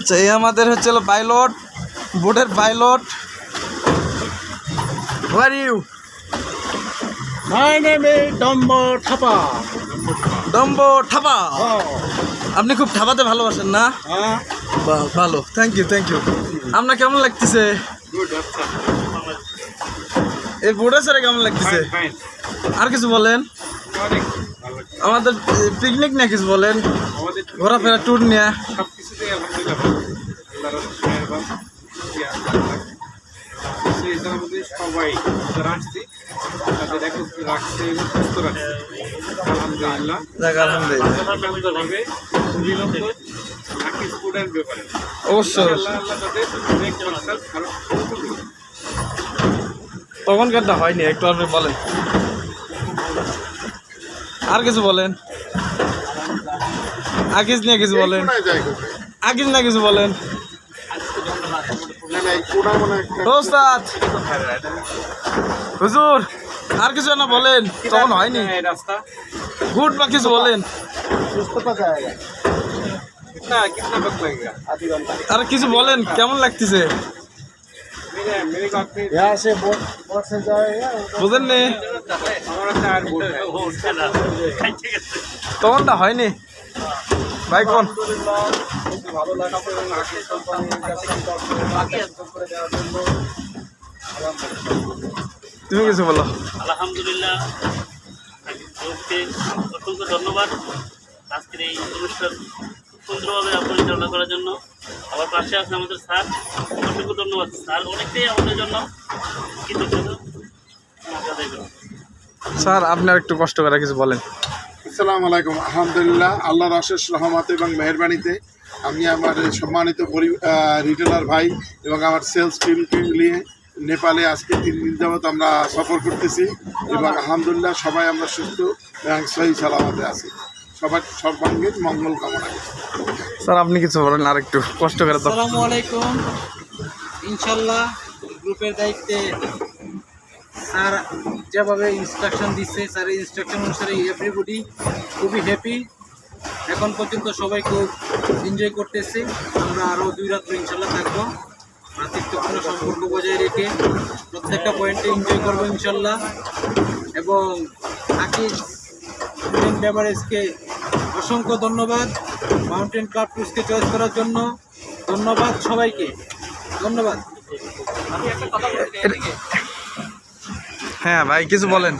আচ্ছা, এই আমাদের হচ্ছে পাইলট, বোটের pilot. Who are you? My name is Dombo Thapa. ডম্বো ঠাপা। Oh. আপনি খুব ঠাপাতে ভালোবাসেন না? Huh? বাহ, ভালো, থ্যাংক ইউ থ্যাংক ইউ। আপনার কেমন লাগতেছে Good, after. এই বোটে ছেড়ে? কেমন লাগতেছে? Fine. আর কিছু বলেন, অনেক আমাদের পিকনিক নিয়ে কিছু বলেন, আমাদের ঘোরাফেরা ট্যুর নিয়ে। সব কিছুতেই আলহামদুলিল্লাহ ভালো। আল্লাহর মেহেরবান। সেই মধ্যে সবাই যারা আসছে তাদের একত্রে রাখছে এবং সুস্থ রাখছে আলহামদুলিল্লাহ। যাক, আলহামদুলিল্লাহ। একান্তভাবে অভিনন্দন আকিজ ফুডের ব্যাপারে। অবশ্যই আল্লাহ তাদের অনেক মাসাল ভালো করুন। তখনকারটা হয়নি, একটু আপনি বলেন, আর কিছু বলেন, আকিজ নিয়ে কিছু বলেন, আকিজ না কিছু বলেন। ওস্তাদ, হুজুর, আর কিছু না বলেন, তখন হয়নি। রাস্তা গুড বা কিছু বলেন, कितना कितना वक्त लगेगा? आधी घंटा। আর কিছু বলেন, কেমন লাগতেছে? मेरे बात पे यहाँ से बोट से जाएगा বুঝেন নি, हमारा चार बोट है তখনটা হয়নি ভাই। কোন ভালো লাগছে এবং আকিজ কোম্পানির কাছে করে দেওয়ার জন্য তুমি কিছু বলো। আলহামদুলিল্লাহ, গ্রুপকে অসংখ্য ধন্যবাদ আজকের এই অনুষ্ঠান খুব সুন্দরভাবে পরিচালনা করার জন্য। আমার পাশে আছে আমাদের স্যার, অসংখ্য ধন্যবাদ স্যার, অনেকটাই আমাদের জন্য কৃতজ্ঞতা আদায় করেন। স্যার, আপনার একটু কষ্ট করে কিছু বলেন। আসসালামু আলাইকুম। আলহামদুলিল্লাহ, আল্লাহর অশেষ রহমত এবং মেহেরবানিতে আমি আমার সম্মানিত রিটেলার ভাই এবং আমার সেলস টিমকে নিয়ে নেপালে আজকে 3 দিন যাবৎ আমরা সফর করতেছি এবং আলহামদুলিল্লাহ সবাই আমরা সুস্থ এবং সহি সালামতে আছি। সবার সর্বাঙ্গীন মঙ্গল কামনা করি। স্যার, আপনি কিছু বলেন আর একটু কষ্ট করে। তো আসসালামু আলাইকুম। ইনশাল্লাহ গ্রুপের দায়িত্বে স্যার যেভাবে ইনস্ট্রাকশন দিচ্ছে, স্যারের ইনস্ট্রাকশন অনুসারে এভরিবডি খুবই হ্যাপি। এখন পর্যন্ত সবাই খুব এনজয় করতেছে। আমরা আরও 2 রাত্র ইনশাল্লাহ থাকবো, ভ্রাতৃত্বপূর্ণ সম্পর্ক বজায় রেখে প্রত্যেকটা পয়েন্টে এনজয় করবো ইনশাল্লাহ। এবং আকিজ বেভারেজকে অসংখ্য ধন্যবাদ, মাউন্টেন ক্লাব টুসকে চয়েস করার জন্য ধন্যবাদ সবাইকে, ধন্যবাদ। হ্যাঁ ভাই, কিছু বলেন।